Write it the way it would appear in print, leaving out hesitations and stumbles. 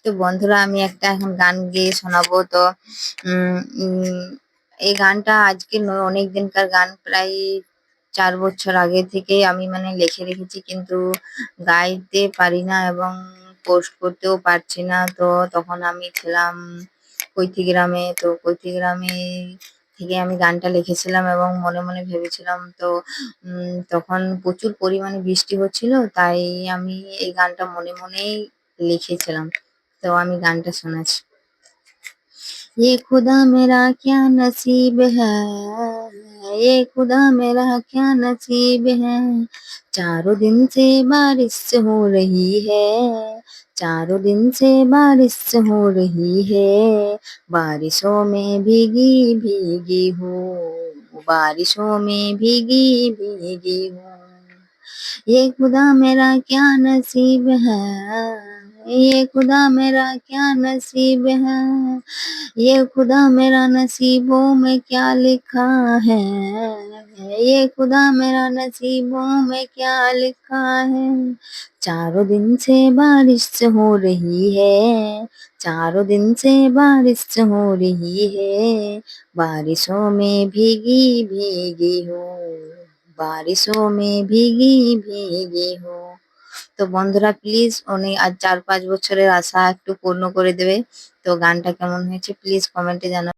তো বন্ধুরা আমি একটা এখন গান গেয়ে শোনাবো। তো উম উম এই গানটা আজকে নয়, অনেক দিনকার গান। প্রায় ৪ বছর আগে থেকেই আমি মানে লিখে রেখেছি, কিন্তু গাইতে পারি না এবং পোস্ট করতেও পারছি না। তো তখন আমি ছিলাম কৈথিগ্রামে। তো কৈথিগ্রামে থেকে আমি গানটা লিখেছিলাম এবং মনে মনে ভেবেছিলাম। তো তখন প্রচুর পরিমাণে বৃষ্টি হচ্ছিল, তাই আমি এই গানটা মনে মনেই লিখেছিলাম। तो আমি গানটা শোনাচ্ছি। ये खुदा मेरा क्या नसीब है, ये खुदा मेरा क्या नसीब है। चारों दिन से बारिश हो रही है, चारों दिन से बारिश हो रही है। बारिशों में भीगी भीगी हूँ, बारिशों में भीगी भीगी हूँ। ये खुदा मेरा क्या नसीब है, ये खुदा मेरा क्या नसीब है, ये खुदा मेरा नसीबों में क्या लिखा है, ये खुदा मेरा नसीबों में क्या लिखा है। चारों दिन से बारिश हो रही है, चारों दिन से बारिश हो रही है। बारिशों में भीगी भीगी हूँ, बारिशों में भीगी भीगी हूँ। তো বন্ধুরা প্লিজ উনি আজ ৪-৫ বছরের আশা একটু পূর্ণ করে দেবে। তো গানটা কেমন হয়েছে প্লিজ কমেন্টে জানাবেন।